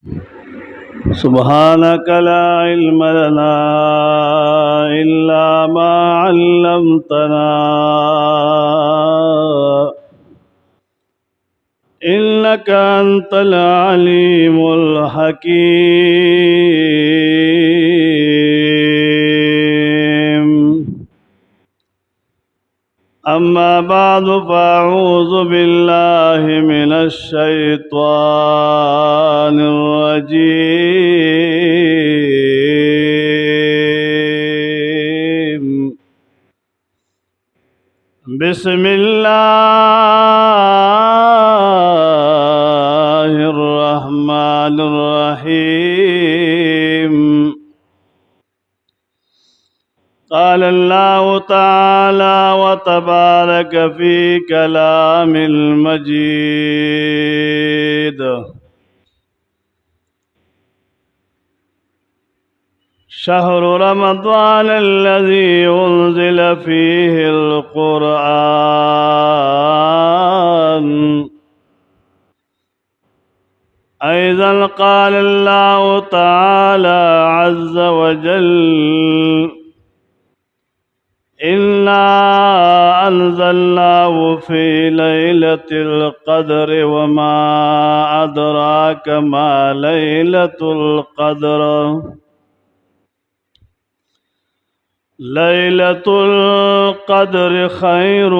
سبحانك لا علم لنا إلا ما علمتنا إنك أنت العليم الحكيم. أما بعد فأعوذ بالله من الشيطان الرجيم. بسم الله الرحمن الرحيم. قال الله تعالى وتبارك في كلام المجيد: شهر رمضان الذي أنزل فيه القرآن. أيضا قال الله تعالى عز وجل: إنا أنزلناه في ليلة القدر وما أدراك ما ليلة القدر. ليلة القدر خير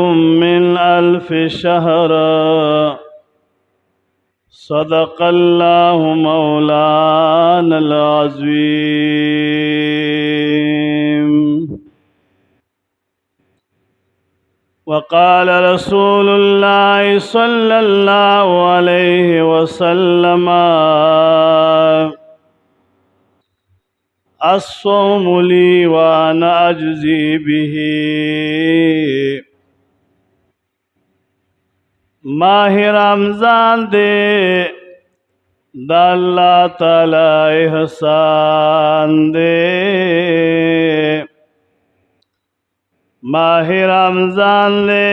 من 1000 شهر. صدق الله مولانا العظيم. وقال رسول الله صلى الله عليه وسلم: الصوم لي وأنا أجزي به. ماہ رمضان دے دا اللہ تعالی احسان دے. ماہ رمضان دے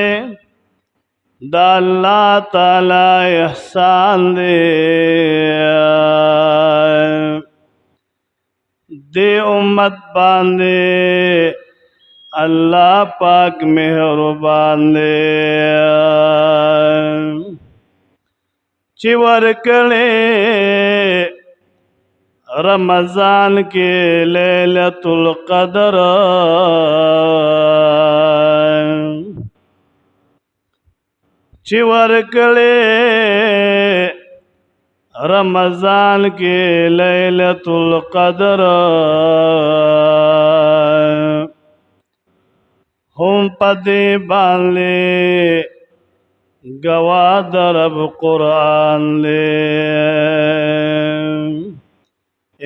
دا اللہ تعالی احسان دے. دے امت باندے اللہ پاک مہربان دے. چی ورکڑے رمضان کے لیلۃ القدر. چی ورکڑے رمضان کے لیلۃ القدر. ہم پدے باندے گواہ درب قرآن لے.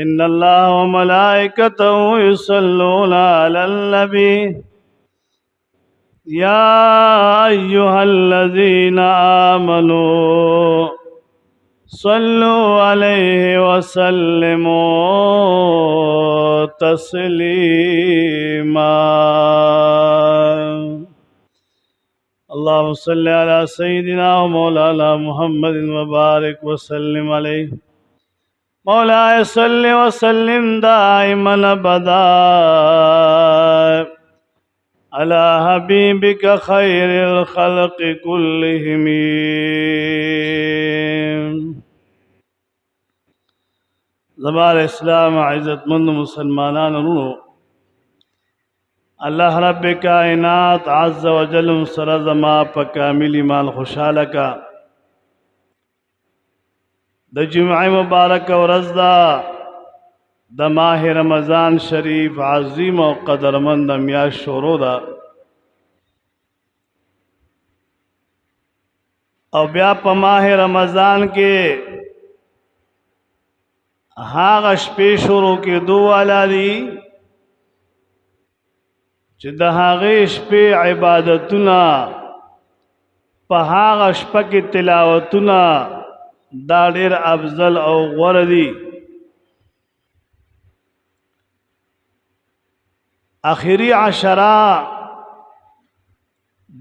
ان اللہ و ملائکتہ یصلون علی النبی یا ایہا الذین آمنوا صلوا علیہ وسلموا تسلیما. اللهم صل على سيدنا ومولانا محمد وبارك وسلم عليه. مولاي صل وسلم دائما ابدا على حبيبك خير الخلق كلهم. زبار اسلام عزت مند مسلمانان رونو، اللہ رب کائنات عز و جل سر زما پا کامل ایمان خوشحال کا. دا جمع مبارک و رزدہ دا ماہ رمضان شریف عظیم و قدرمند میاش شورو دا. او بیا پا ماہ رمضان کے ہاغش پیشورو کے دو والا دی چې د هغې شپې عبادتونه په هغه شپه کې تلاوتونه دا ډېر افضل او غوره دي. آخري عشره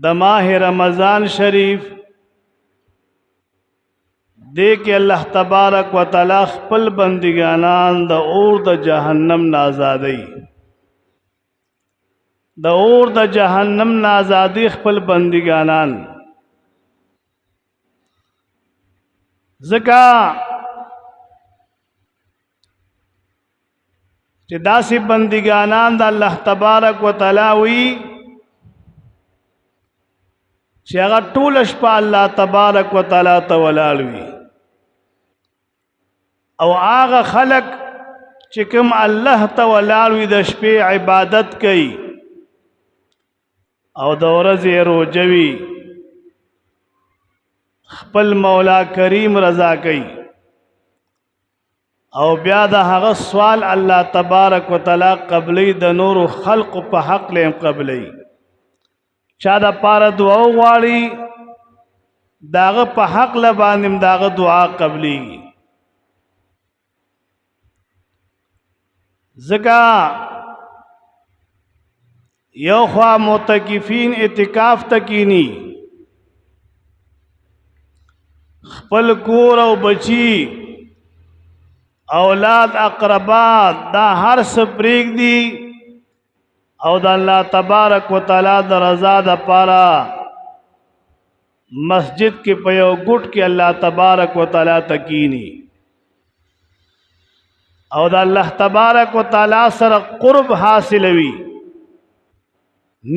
د ماه رمضان شریف دې کې الله تبارک وتعالى خپل بندګانان د اور د جهنم نه آزادوي د اور د جهنم نه آزادي خپل بندګانان ځکه چې داسې بندګانان د الله تبارک وتعالى وي چې هغه ټول شپه الله تبارک وتعالى ته ولاړ وي او هغه خلق چې کوم الله ته ولاړ وي د شپې عبادت کوي او د ورځې روزه وي خپل مولا کریم رضا کوي او بیا د هغه سوال الله تبارک وتعالى قبلې د نور خلق په حق لیم قبلې چا د پاره دعا غواړي داغه په حق له باندې داغه دعا قبلې زکا یو خوا معتکفین اعتکاف تکینی خپل کور او بچی اولاد اقربا دا هر څه پرېږدي او د الله تبارک وتعالى د رضا د پاره مسجد کې په یو ګټ کې الله تبارک وتعالى تکینی او د الله تبارک وتعالى سره قرب حاصلوي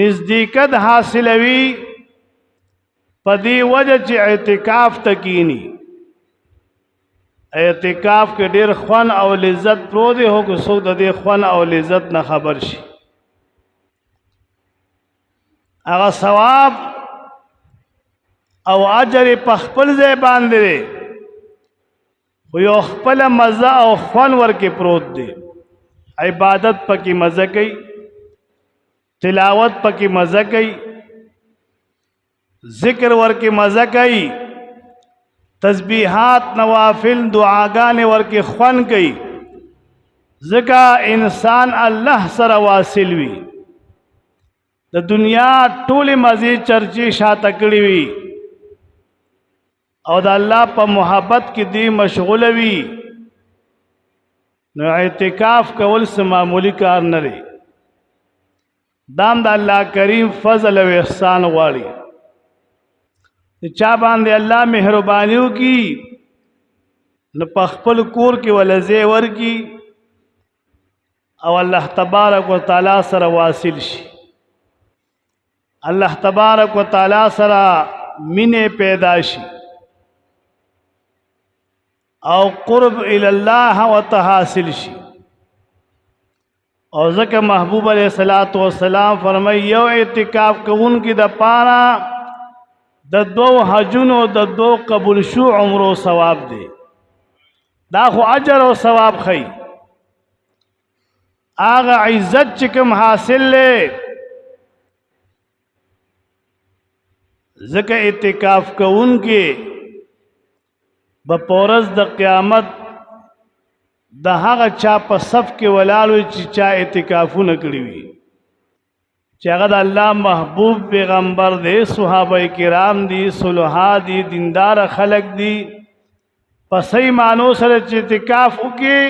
نزدېکت حاصلوي په دې وجه چې اعتکاف تکینی اعتکاف کې ډېر خوان او لذت پرو دی هو که څوک د دې خوان او لذت نه خبر شي هغه ثواب او اجر په خپل ځای باندې خو یو خپل مزه او خوان ورکې پروت دی عبادت پکې مزه کوي تلاوت پکې مزه کوي ذکر ورکې مزه کوي تسبیحات نوافل دعاګانې ورکې خوان کوي ځکه انسان الله سره واصل وي د دنیا ټولې مزې چرچې شاته کړې وي او د الله په محبت کې دی مشغوله وي نو اعتکاف کول څه معمولی کار نه دی دام د الله کریم فضل او احسان غواړي چا باندې الله مهرباني وکي نو په خپل کور کې ولزه ورکی او الله تبارک وتعالى سره واصل شي الله تبارک وتعالى سره مینه پیدا شي او قرب الى الله وتحاصل شي او ځکه محبوب علیہ الصلوۃ والسلام فرمایي یو اعتکاف کوونکی د پاره د دو حجونو د دو قبول شو عمرو ثواب دی دا خو اجر او ثواب خي هغه عزت چې کوم حاصل لې ځکه اعتکاف کوونکی بپورز د قیامت د هغه چا په صف کې ولاړ چې چا اعتکافونه کړی وي چې هغه د الله محبوب پیغمبر دی صحابه کرام دي صلحا دي دیندار خلق دي په صحیح معنو سره چې اعتکاف وکي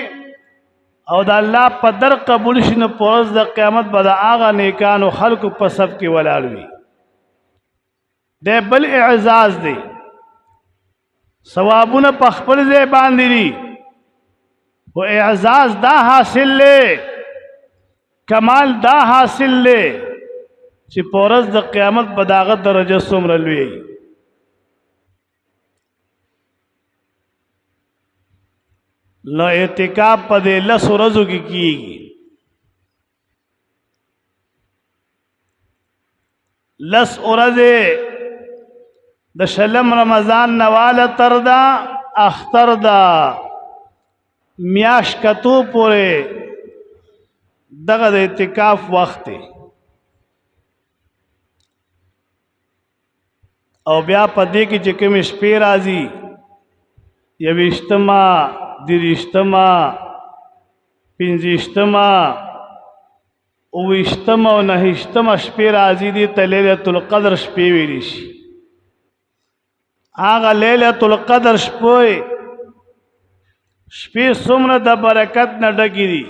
او د الله په در قبول شنه پورز د قیامت به د هغه نیکانو خلقو په صف کې ولاړ وي د بل اعزاز دی ثوابونه په خپل ځای باندې دي او اعزاز دا حاصل لې کمال دا حاصل لې چې پورز د قیامت په داغه درجه څومره لوی نو اعتکاف په دې 10 ورځو کې کیږي 10 ورځې د شلم رمضان نواله تر دا اختر دا میاش کتو پورې دغه د اعتکاف وخت دی او بیا په دې کې چې کوم شپې راځي یوشتما دریشتما پنځشتما اوشتما او نهشتما شپې راځي دي ته لیلۃ القدر شپې ویل شي هغه لیلۃ القدر شپې څومره د برکت نه ډکې دي.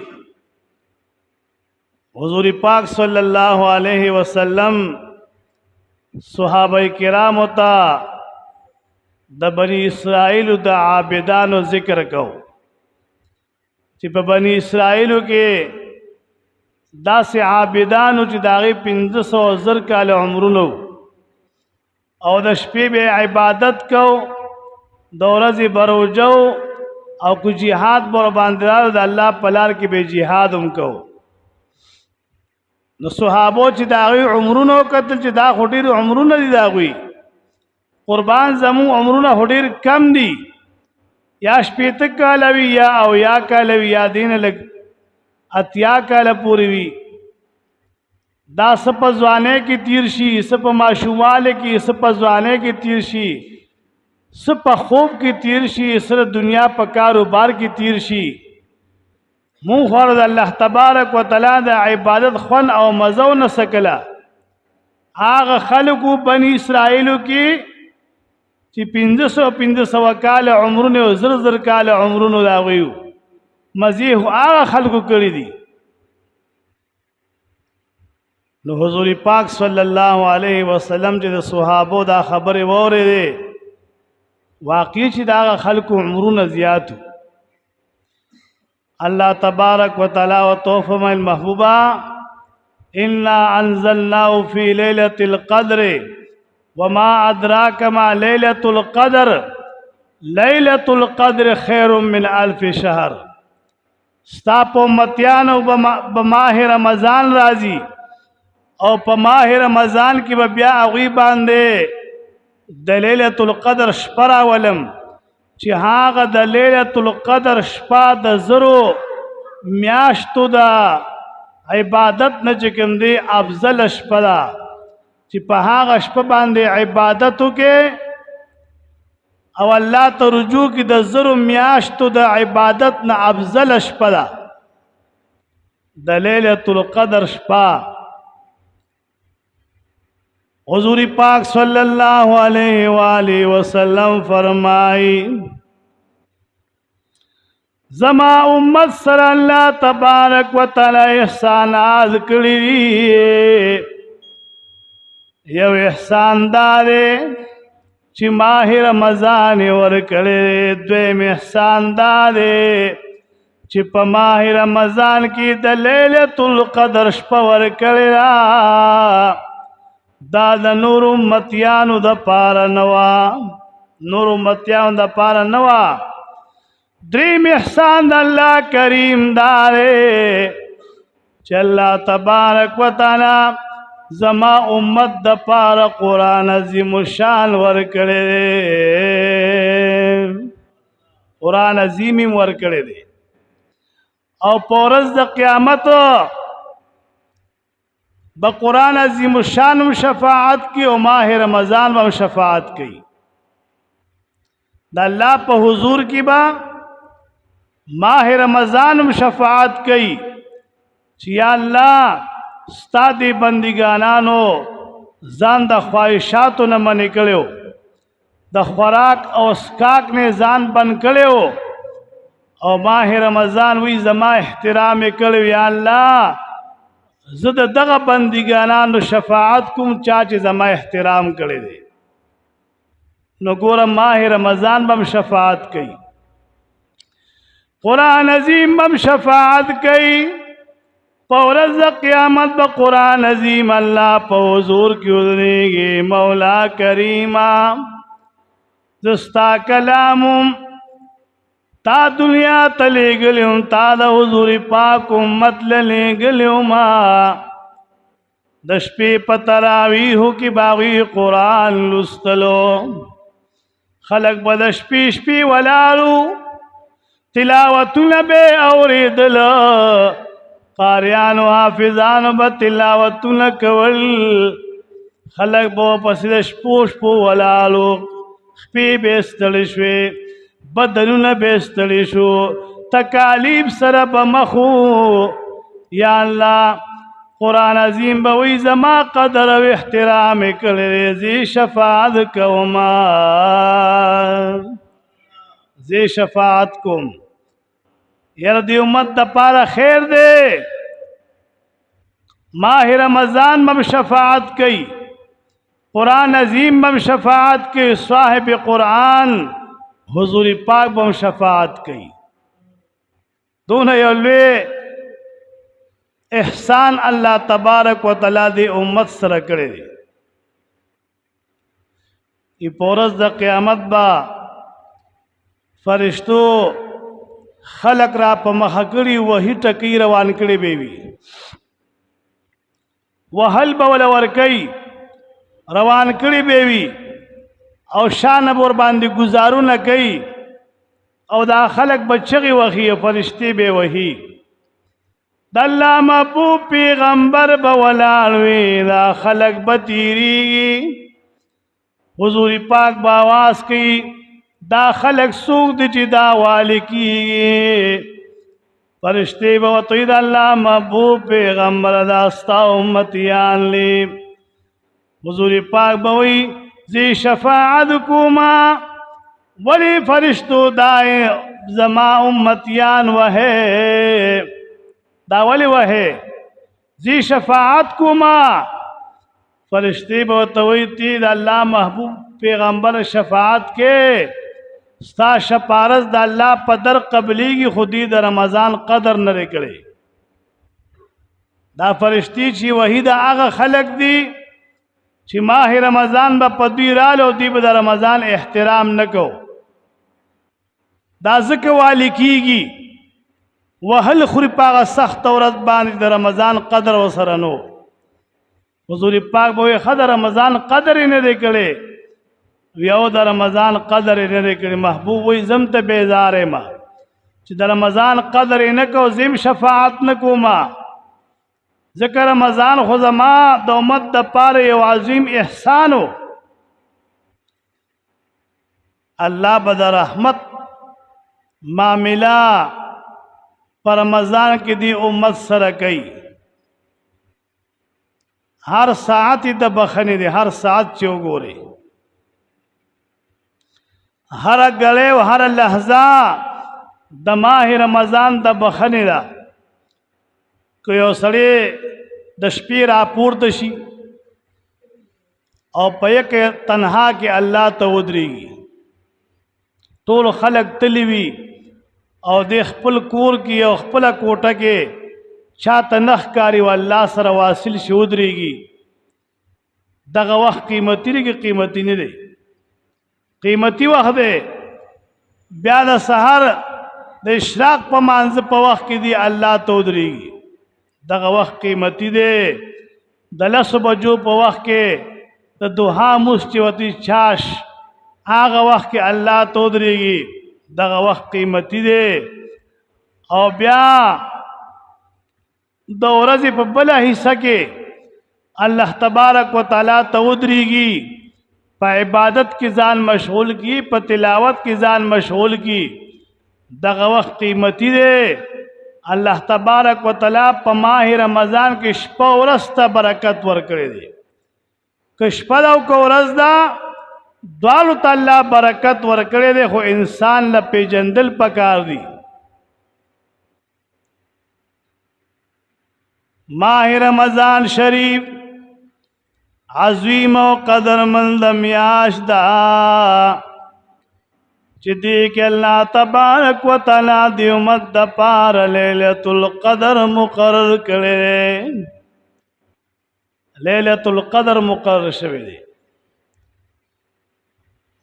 حضور پاک صلی الله علیه وسلم صحابه کرامو ته د بنی اسرائیل د عابدانو ذکر کو چې په بنی اسرائیلو کې داسې عابدانو چې د هغې 500 زر کاله عمرونه او د شپې به عبادت کو، د ورځې به روژه او کو جهاد به ورباندې راغلو، د الله په لار کې به جهاد هم کو. نو صحابو چې د هغوی عمرونه وکتل چې دا خو ډېر عمرونه دي د هغوی، قربان زمون عمرونه خو ډېر کم دي، یا 80 کاله وي یا 80 کاله وي یا دینه لږ 80 کاله پورې وي. دا څه په ځوانۍ کې تیر شي، څه په ماشومواله کې، څه په ځوانۍ کې تیر شي، څه په خوب کې تیر شي، څه دنیا په کاروبار کې تیر شي. مون خو د الله تبارک وتعالی د عبادت خون او مزو نه سکله. هغه خلکو بنی اسرائیلو کې چې 500 کاله عمرونه او زر کاله عمرونه د هغوی مزې هغه خلکو کړي دي. نو حضور پاک صلی الله علیه وسلم چې د صحابو دا خبرې واورېدې، واقعي چې د هغه خلکو عمرونه زیات وو. الله تبارک وتعالی ورته وفرمایل محبوبا انا انزلناه فی لیلة القدر وما ادراک ما لیلة القدر لیلة القدر خیر من 1000 شهر. ستا په امتیانو به ماہ رمضان راځي او په ماہ رمضان کې به بیا هغوی باندې د لیلة القدر شپه راولم چې هغه د لیلة القدر شپه د زرو میاشتو د عبادت نه چې کوم دی افضل شپه ده، چې په هغه شپه باندې عبادت وکړې او الله ته رجوع کې د زرو میاشتو د عبادت نه افضل شپه ده د لیلة القدر شپه. حضور پاک صلی اللہ علیہ وآلہ وسلم فرمائی زما امت سر اللہ تبارک و تعالی احسانات کړي. یو احسان دارے چې ماہ رمضان ورکړي، دویم احسان دارے چې په ماہ رمضان کې د لیلۃ القدر شپه ورکړي. دا د نور امتیانو د پاره نوا، نور امتیانو د پاره نوا. دریم احسان د الله کریم دارے چې الله تبارک وتعالی زما امت د پاره قرآن عظیم الشان ورکړی دی، قرآن عظیم ورکړی دی. او په ورځ د قیامت با قرآن عظیم الشان شفاعت کی او ماہ رمضان با شفاعت کی. دا اللہ پا حضور کی با ماہ رمضان شفاعت کی چی یا اللہ ستا دی بندگانانو زان دا خواہشاتو نمانی کلیو، دا خوراک او اسکاک نے زان بن کلیو، او ماہ رمضان وی زما احترام کلیو. یا اللہ زد دغه بندگانانو شفاعت کوم چا چې زما احترام کړی دی. نو ګوره ماہ رمضان بم شفاعت کوي، قرآن عظیم بم شفاعت کوي، په ورځ د قیامت به قرآن عظیم الله په حضور کې ودرېږي. مولا کریما زستا کلامم تا دنیا تلے گلیوں، تا دا حضور پاک امت لے گلیوں، ما دشپی پتراویہو کی باغی قرآن لستلو. خلق بدشپی شپی ولالو تلاوتو نبے اوریدل، قاریانو حافظانو با تلاوتو نکول. خلق با پسیدشپو شپو ولالو خپی بیستلشوی، بدنونه بیستلی شو، تکالیف سره بمخو. یا الله قرآن عظیم به وی زما قدر او احترام کړی زی شفاعت کوما زی شفاعت کوم یاره دی امت د پاره خیر دی ماہ رمضان بم شفاعت کئی قرآن عظیم بم شفاعت کئی صاحب قرآن حضور پاک بم شفاعت کئی دونوں یولوے احسان اللہ تبارک و تعالی دی امت سره کړی دی ای پورز د قیامت با فرشتو خلق را په مخ کړي وਹੀ ټکی روان کړي بیوی وهل بول ورکی روان کړي بیوی او شان بور باندې گزارونه کوي او دا خلق بچغي وخی فرشتي به وਹੀ د الله محبوب پیغمبر بولالوی دا خلق بتیری حضور پاک باواز کی دا خلق سوق دی چې دا والکی فرشتے بوطید اللہ محبوب پیغمبر داستا امتیان لی حضور پاک بوئی زی شفاعت کوما ولی فرشتو دائیں زما امتیان وہے دا ولی وہے زی شفاعت کوما فرشتے بوطوئی تید اللہ محبوب پیغمبر شفاعت کے ستا شپارس دا اللہ پدر قبلیگی خودی دا رمضان قدر نرے کرے دا فرشتی چی وحی دا آغا خلق دی چی ماہ رمضان با پدوی رالو دی با دا رمضان احترام نکو دا ذکر والی کیگی وحل خوری پاغا سخت و رزبانی دا رمضان قدر و سرنو حضور پاک بوئی خد رمضان قدر نرے کرے ویو د رمضان قدر نه کړي محبوب وي زم ته بیزار ما چې د رمضان قدر نه کو زم شفاعت نه کوما ذکر رمضان خو زما د امت د پاره یو عظیم احسانو الله بد رحمت معاملہ پر رمضان کې دی امت سره کوي هر ساعت د بخنه دی هر ساعت چې وګوري ہر گلے و ہر لحظہ د ماہ رمضان د بخنی دا کہ یو سڑے د شپی را پورته شي او پیک تنہا کے اللہ ته ودرېږي ټول خلق تلیوی او د خپل کور کې او خپل کوټه کې چاته نخ کاری و الله سره واصل شي ودرېږي دغه وخت قیمتي دی قیمتي نه دی قیمتی وقت دے بیا د سحر د اشراق په مانځ په وخت کې دی الله ته ودرېږي دغه وخت قیمتی دی د لسو بجو په وخت کې د دوحا مستوتی چاش هغه وخت کې الله ته ودرېږي دغه وخت قیمتی دی او بیا د ورځې په بله حصہ کې الله تبارک و تعالی ته ودرېږي پا عبادت کی ځان مشغول کی پا تلاوت کی ځان مشغول کی دغه وخت قیمتی دی اللہ تبارک و تعالی پا ماہ رمضان کی شپه ورځ ته برکت ورکړي دی که شپه ده او که ورځ ده دواړو ته الله برکت ورکړي دی خو انسان له پیژندل پکار دی ماہ رمضان شریف عظیم و قدرمند میاش دا چی دیکھ اللہ تبارک و تعالی دی امت دا پار لیلت القدر مقرر کرے لیلت القدر مقرر شوی دی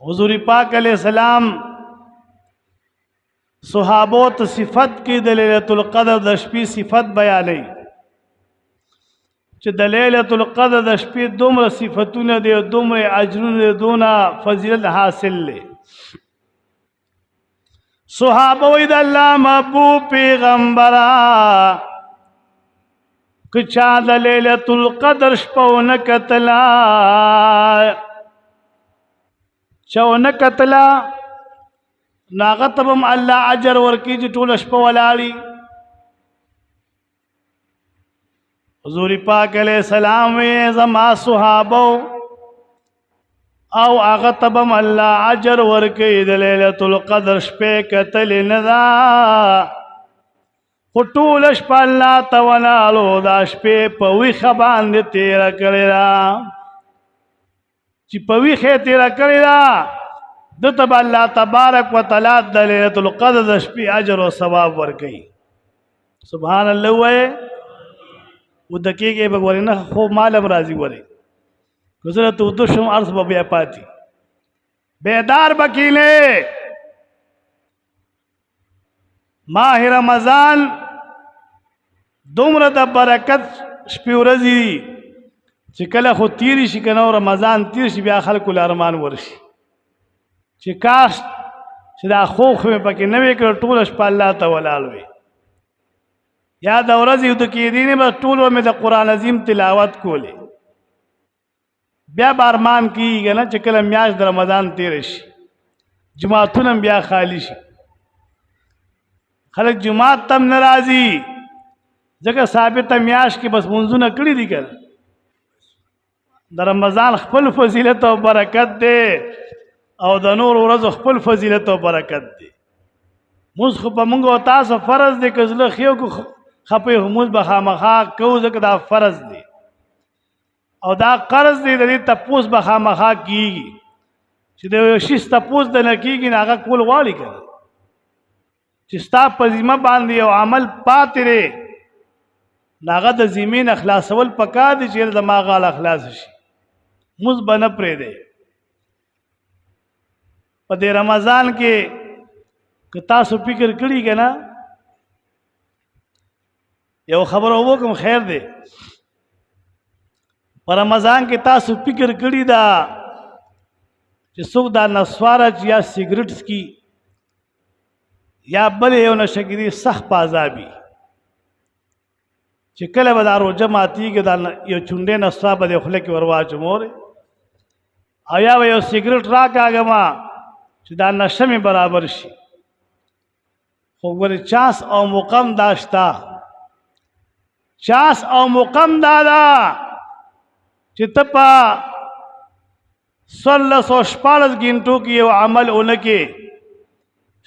حضور پاک علیہ السلام صحابوت صفت کی دی لیلت القدر دا شپی صفت بیانی چې د لیلۃ القدر د شپې دومره صفتونه دي دومره اجرونه دي دونه فضیلت حاصل لې صحابه وې د الله محبوب پیغمبره که چا د لیلۃ القدر شپونه کتلا چاونه کتلا ناغتبم الله اجر ورکی چې ټول شپه ولاړی حضور پاک علیہ السلام وی زما صحابو او هغه تبم الله اجر ورکي د ليله القدر شپه کتل نه دا ټول شپه الله تولالو دا شپه په ویخه باندې تیر کړی دا چې په ویخه تیر کړی دا د تب الله تبارک وتعالى د ليله القدر د شپې اجر او ثواب ورکي سبحان الله وای و دقیقه به ورنه خو مالم راضي وره گزره تو دشم عرض به بیا پاتی بیدار بکیله ماہ رمضان دومره د برکت شپې ورځې چې کله خو تیری شي کنه رمضان تیر شي بیا خلکو لارمان ورشي چې کاش چې دا خوخ مې پکې نه وکړ ټول شپه الله تعالی وي یا د ورځې د کې دینه به ټول مې د قران عظیم تلاوت کوله بیا بارمان کیږي نه چې کله میاش د رمضان تیر شي جمعهتون بیا خالی شي خلک جمعه تم ناراضي ځکه ثابت میاش کې بس منځونه کړی دي کړه د رمضان خپل فضیلت او برکت دی او د نور ورځ خپل فضیلت او برکت دی موږ خو په موږ او تاسو فرض دی که زله خيو کو خپې هموز به خامخا کو ځکه دا فرض دی او دا قرض دی د دې تپوس به خامخا کیږي چې د یو شي تپوس د نه کیږي نه هغه کول غواړي کړه چې ستا په ذمه باندې یو عمل پاتې لري ناغه د زمين اخلاصول پکا دي چې د ما غال اخلاص شي موږ بنه پرې دی په دې رمضان کې که تاسو فکر کړی کنه یو خبر وکم خیر دی په رمضان کې تاسو فکر کړی دا چې څوک دا نسوارج یا سیګریټس کی یا بل یو نشګری سخت پازابي چې کله به دا روزه ماتیږي دا یو چونډې نسوا به خله کې ورواچ مور او یا یو سیګریټ راکاګما چې دا نشه می برابر شي خو ګور چاس او مقام داشتا چاس او مقام دادا چې تپا 1640 غنټو کې یو عمل اونکه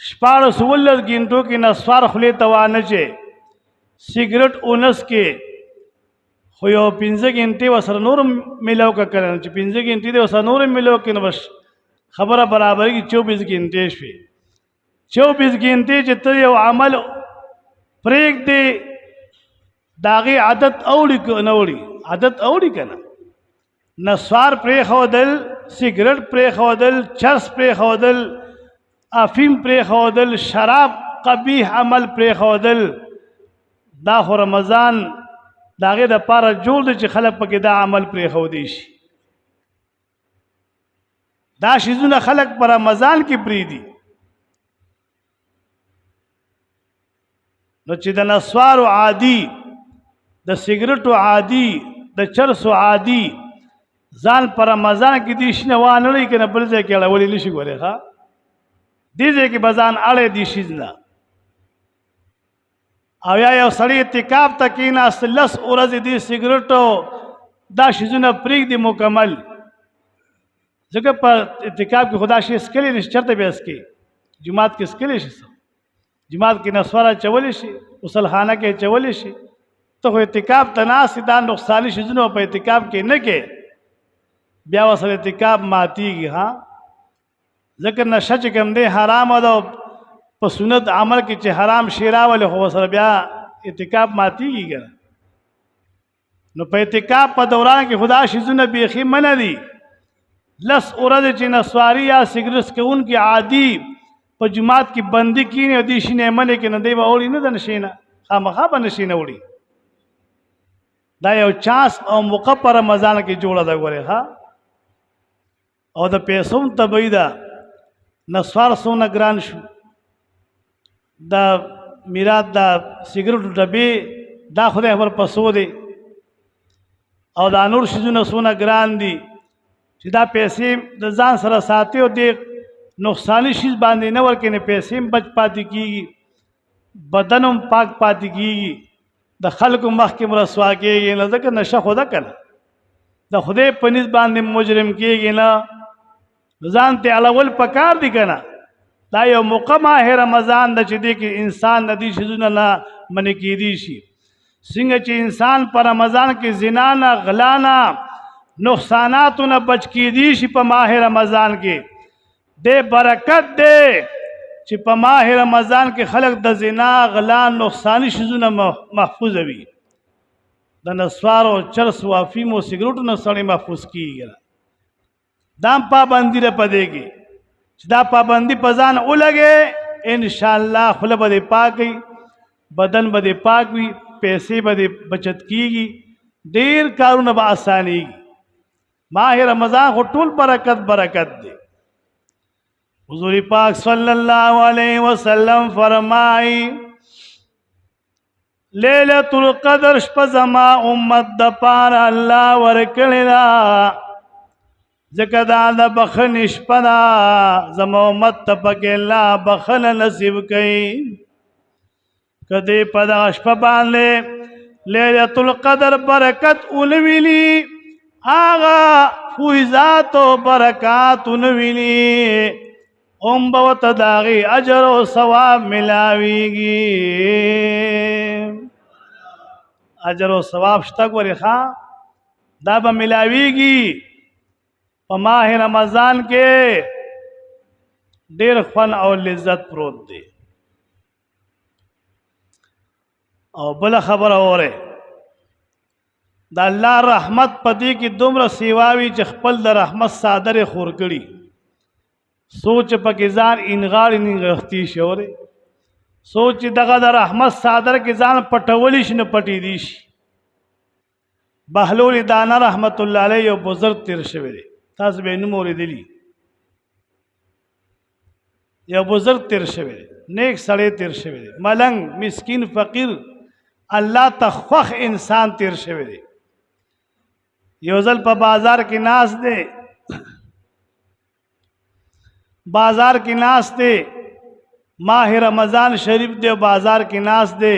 16 غنټو کې نسوار خله توانه چې سیګریټ اونس کې خو یو 15 غنټه وسره نور ملاو کا کړل چې 15 غنټه دې وسره نور ملاو کې نو بس خبره برابر کی 24 غنټه شوي 24 غنټه چې ته یو عمل پریک دې داغي عادت اوړي کنه وړي عادت اوړي کنه نسوار پرې خودل سیګریټ پرې خودل چرس پرې خودل افیم پرې خودل شراب قبیح عمل پرې خودل دا خو رمضان داغه د پاره جوړ دي چې خلک پکې دا عمل پرې خودي شي دا شیزونه خلک پر رمضان کې پری دي نو چې د نسوارو عادي د سیګریټو عادي د چرسو عادي ځان پر رمضان کې دي شنه وانه لري کنه بل ځای کې اړولې نشي ګوره ښا دې ځای کې بزان اړې دي شیزنه او یا یو سړی اعتکاف تکینا سلس ورځ دي سیګریټو دا شیزونه پریک دي مکمل ځکه په اعتکاف کې خدا شي اسکلې نشته چرته به اسکي جماعت کې اسکلې شي جماعت کې نسوارا چولې شي غسل خانه کې چولې شي ته اعتکاف تناس دا نقصان شیزونه په اعتکاف کې نه کې بیا وسره اعتکاف ماتيږي ها ځکه نشه چې کوم دی حرام ده په سنت عمل کې چې حرام شیرا ول خو سره بیا اعتکاف ماتيږي ګره نو په اعتکاف په دوران کې خدا شیزونه بیخي من دي لس اورد چې نسواری یا سیګریټ کون کې عادي په جماعت کې بندي کینې او دي شینه منه کې نه دی وړي نه د نشینه خامخا به نشینه وړي دا یو چانس او موقع پر رمضان کې جوړه ده ګوره ها او د پیسو تبعیدا نسوار سونه ګران شو دا میراث دا سیګریټ ډبې دا خدای خبر پسو دی او دا نور شیزونه سونه ګران دي چې دا پیسې د ځان سره ساتي او د نقصانی شیز باندې نه ورکې نه پیسې بچ پاتې کیږي بدنم پاک پاتې کیږي د خلکو مخکې رسوا کېږي نه، ځکه نشه خو ده که نه، د خدای په نسبت باندې مجرم کېږي نه، ځان ته اړول پکار دي که نه. دا یو موقع ماه رمضان ده چې دې کې انسان د دې شیزونه نه منې کېدی شي. څنګه چې انسان په رمضان کې زنا نه، غلا نه، نقصاناتو نه بچ کېدی شي په ماه رمضان کې، دې برکت دی چې په ماه رمضان کې خلق د زنا، غلا، نقصانی شیزونه محفوظ وي. د نسوارو، چرسو، افیمو، سګریټو نه سړی محفوظ کېږي. دام پابندي ده په دې کې چې دا پابندي په ځان ولګې، انشاءالله خوله به دې پاک وي، بدن به دې پاک وي، پیسې به دې بچت کېږي، ډېر کارونه به اسانېږي. ماه رمضان خو ټول برکت دی. حضور پاک صلی اللہ علیہ وسلم فرمائی لیلۃ القدر شپه زما امت د پاره الله ورکړې ده، ځکه دا د بخښنې شپه ده. زما امت ته پکې الله بخښنه نصیب کړي. که دې په دغه شپه باندې لیلۃ القدر برکت ونویني، هغه فیضات و برکات ونویني، به ورته د هغې اجر او ثواب ملاویږي. اجر او ثواب شته ګورې ښه، دا به ملاویږي. په ماه رمضان کې ډېر خوند او لذت پروت دی. او بله خبره اورئ، د الله رحمت په دې کې دومره سیواوي چې خپل د رحمت څادرې خور کړي. سوچ پکې ځان انغاړې نغښتي شي، اورئ، سوچ دغه د رحمت څادر کې ځان پټولی شي نه پټېدی شي. بهلول دانه رحمت الله علیه یو بزرګ تیر شوی دی، تاسو به یې نوم اورېدلي. یو بزرګ تیر شوی دی، نیک سړی تیر شوی دی، ملنګ، مسکین، فقیر، الله ته خوښ انسان تیر شوی دی. یو ځل په بازار کې ناست دی، بازار کې ناست دی، ماہ رمضان شریف دی، بازار کې ناست دی.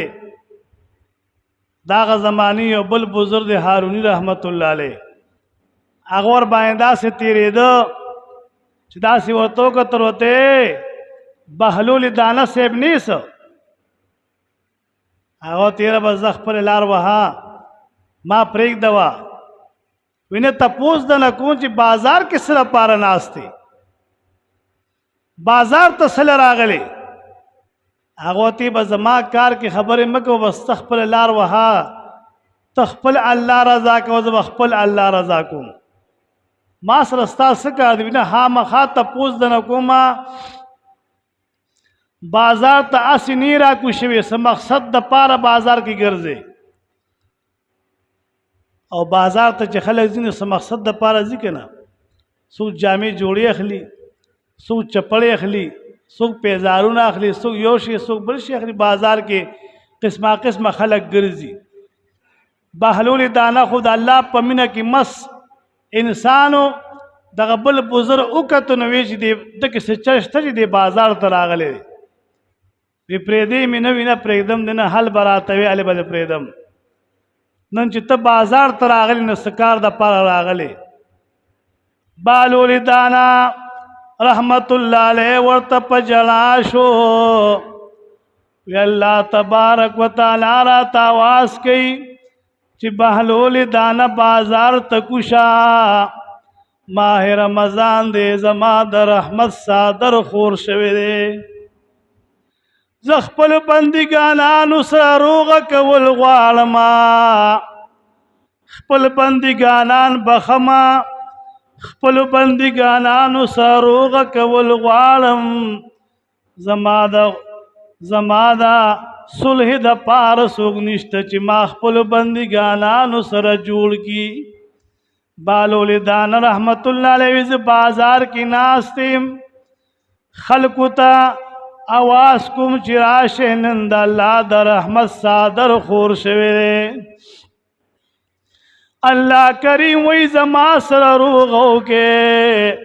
داغه زمانی یو بل بزرگ دی هارونی رحمت الله علیه، هغه ور باندې داسې تېرېده چې داسې ورته وکتل، ورته بهلول دانه صاحب نیسه، هغه تېره به زه خپل لار وها، ما پرېږدوه. وینه تپوس د نه کوم چې بازار کې څه لپاره ناست دی، بازار ته څه راغلی؟ هغه ته به زما کار کې خبرې مه کوه، بس ته خپل لار وها، ته خپل الله رضا کوه، زه به خپل الله رضا کوم. ما سره ستا څه کار دی؟ نه خامخا تپوس د نه کومه، بازار ته هسې نه راکوز شوې، څه مقصد دپاره بازار کې ګرځې؟ او بازار ته چې خلک ځي نو څه مقصد دپاره ځي که نه؟ څوک جامې جوړې اخلي، څوک چپړې اخلي، څوک پیزارونه اخلي، څوک یو شي څوک بل شي اخلي. بازار کې قسمه قسمه خلک ګرځي. بهلول دانه خو د الله په مینه کې مس انسانو دغه بل بزرګ وکتو نو ویې چې دغه څه چل شته چې دی بازار ته راغلی دی. وی پرېږدی مې نه وي، نه پرېږدم دی، نه حل به راته وي هلې به دې پرېږدم. نن چې ته بازار ته راغلی نو څه کار دپاره راغلی؟ بهلول دانه رحمت الله علیه ورته په ژړا شو، وی الله تبارک وتعالی راته آواز کوي چې بهلول دانه بازار ته کوشه، ماه رمضان دی، زما د رحمت څادر خور شوی دی. زه خپلو بندګانانو سره روغه کول غواړم، خپل بندګانان بخمه، خپلو بندګانانو سره روغه کول غواړم. زما د صلح دپاره څوک نشته چې ما خپلو بندګانانو سره جوړ کي. بهلول دانه رحمت الله علیه زه بازار کې ناست یم، خلکو ته اواز کوم چې راشئ، نن د الله د رحمت څادر خور شوی دی. الله کریم وی زما سره روغه وکړې،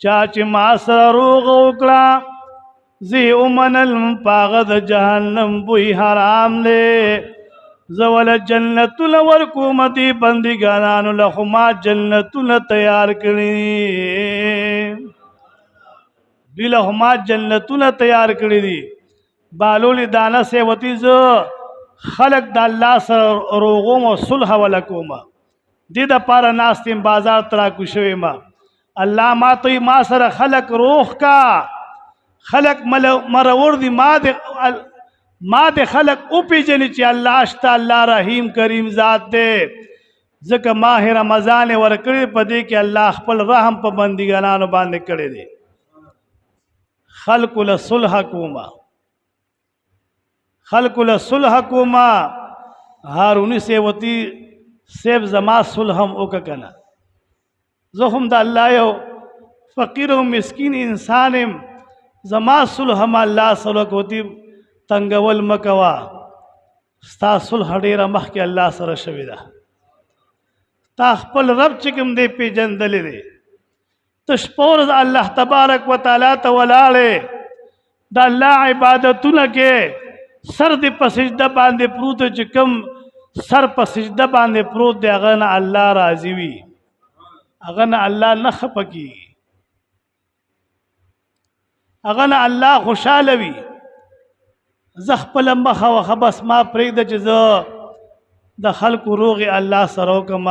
چا چې ما سره روغه وکړه زه یې ومنلم، په هغه د جهنم بوی حرام دی. زول جنتونه ورکوم دي بندګانانو له ما جنتونه تیار کړي دوی له ما جنتونه تیار کړي دي بالول دانه سیوتی زه خلق د الله سره روغوم او صلح ولکوم دې د پاره ناستم بازار ترا کو شوی ما الله ما ته ما سره خلق روح کا خلق مرور دي ما د خلق او پیجن چې الله اشتا الله رحیم کریم ذات دې ځکه ماه رمضان ورکړي پدې کې الله خپل رحم په بندګانو باندې کړی دی خلق له صلح کوما خلق له صلح کوما هارونی سیوتی سیب زما صلحم اوکا کنا زخم دا اللہ یو فقیر و مسکین انسانم زما صلحم اللہ صلح کوتی تنگول مکوا ستا صلح ډیر مخ کې الله سره شوی دا تا خپل رب چکم دې پیجندلې دې تشپور الله تبارک وتعالى ته ولاړې دا الله عبادتونه کې سر دې په سجده باندې پروت چې کوم سر په سجده باندې پروت دی هغه نه الله راضي وي هغه نه الله نه خفه کیږي هغه نه الله خوشاله وي زه خپل مخه وخه بس ما پرېږده چې زه د خلکو روغې الله سره وکړم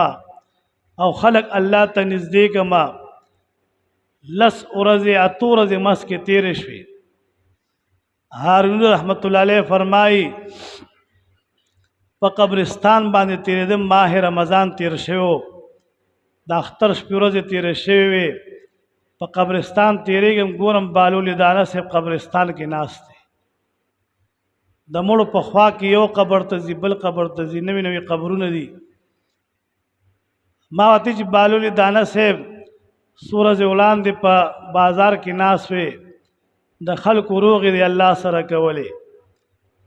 او خلق الله ته نږدې کړم لس ورځې اتو ورځې مسکې تېرې شوې هارون رحمت الله علیه فرمایي په قبرستان باندې تېرېدم ماه رمضان تېر شوی د اختر شپې ورځې تېرې شوې وې په قبرستان تېرېږم ګورم بالول دانه صاحب قبرستان کې ناست دی د مړو په خوا کې یو قبر ته ځي بل قبر ته ځي نوي نوي قبرونه دي ما ورته چې بالول دانه صاحب څو ورځې وړاندې په بازار کې ناست وې د خلکو روغې دی الله سره کولې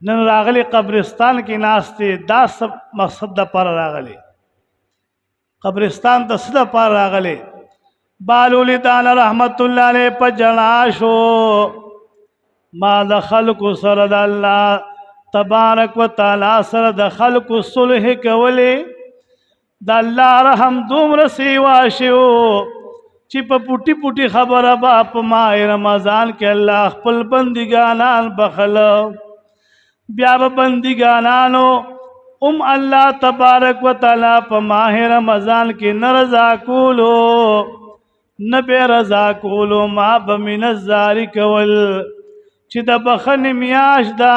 نن راغلی قبرستان کې ناست دی دا سب مقصد دپاره راغلی قبرستان ته څه دپاره راغلی بالول دانه رحمت الله علیه په جړا شو ما د خلکو سره د الله تبارک وتعالی سره د خلکو صلح کولې د الله رحم دومره سیوا شو چې په پوټي پوټي خبره به په ماه رمضان کې الله خپل بندګانان بخلو بیا به بندګانانو الله تبارک وتعالی په ماه رمضان کې نه رضا کولو نه به رضا کولو ما به من الزاری کول چې د بخنې میاشت ده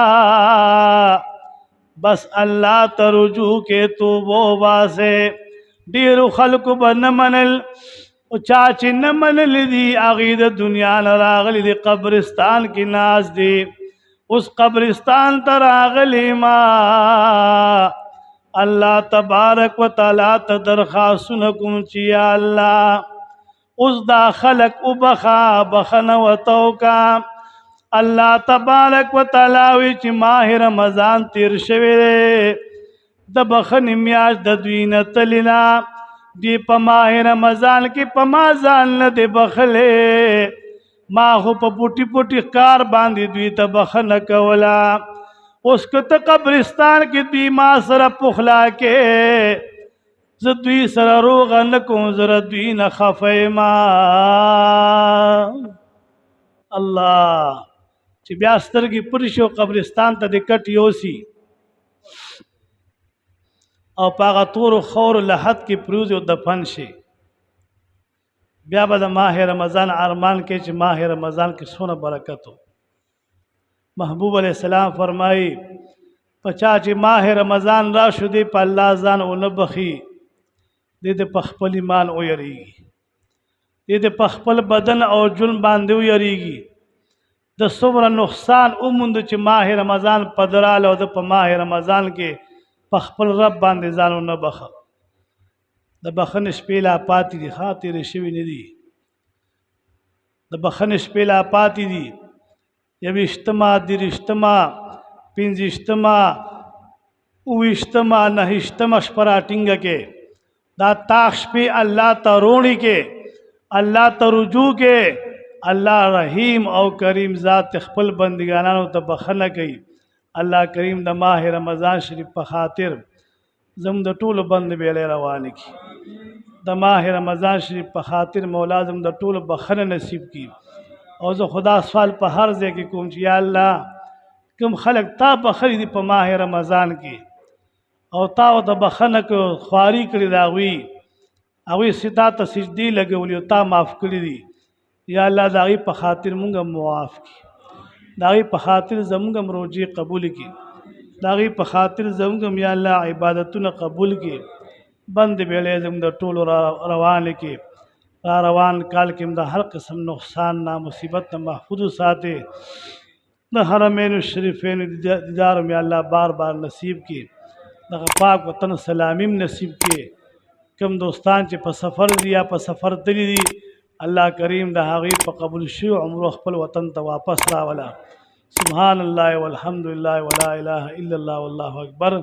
بس الله ته رجوع کې توبه وباسئ ډېرو خلکو به نه منل او چا چې نه منلی دي هغې د دنیا نه راغلي دي قبرستان کې ناست دي اوس قبرستان ته راغلی ما الله تبارک وتعالی ته درخواستونه کوم چې یا الله اوس دا خلق وبخه بخنه ورته وکړه الله تبارک وتعالی وی چې ماه رمضان تیر شوی د بخنې میاشت د دوی نه تللی دی په ماه رمضان کې په ما ځان نه دی بخلې ما خو په پوټي پوټي کار باندې دوی ته بخنه کوله اوس که ته قبرستان کې دوی ما سره پخلا کې زه دوی سره روغه نه کوم زه دوی نه خفه یم الله چې بیا سترګې پرې شو قبرستان ته د کټ یوسي او په هغه تورو خورو لحد کې پروز او دفن شي بیا به د ماه رمضان ارمان کې چې ماه رمضان کې څونه برکت و محبوب علیہ السلام فرمایي پچا چې ماه رمضان را شو دی په الله ځان ونه بخي دې د په خپل ایمان ویریږي دې د په خپل بدن او جون باندې ویریږي د څومره نقصان وموند چې ماه رمضان په دراله او د په ماه رمضان کې په خپل رب باندې ځان ونه بخه د بخنې شپې لا پاتې دي خاطرې شوي نه دي د بخنې شپې لا پاتې دي یویشتمه دېرشتمه پنځشتمه اوویشتمه نهشتمه شپه راټینګه کې دا تاخ شپې الله ته روڼې کې الله ته رجوع کې الله رحیم او کریم ذات خپل بندګانانو ته بخنه کوي الله کریم د ماه رمضان شریف په خاطر زم د ټولو بند بیلې روان کی د ماه رمضان شریف په خاطر مولا زم د ټولو بخنه نصیب کی او زه خدا سوال په هر ځای کې کوم چې یا الله کوم خلق تا بخښي دي په ماه رمضان کې او تا او د بخنه کو خواري کړی دا هغوی ستا ته سجدي لګولي او تا معاف کړي دي یا الله د هغوی په خاطر مونږ معاف کړي د هغوی په خاطر زمونږ هم روجې قبول کړي د هغوی په خاطر زمونږ هم یا الله عبادتونه قبول کړي بند بیلې زموږ د ټولو روان کې را روان کال کې هم د هر قسم نقصان نه مصیبت نه محفوظ ساتي د حرمین شریفین دیدار مې الله بار بار نصیب کړي دغه پاک وطن سلامیم نصیب کړي کوم دوستان چې په سفر دي یا په سفر تللي دي الله کریم د هغوی په قبول شوي عمرو خپل وطن ته واپس راوله سبحان الله والحمد لله ولا اله الا الله والله اکبر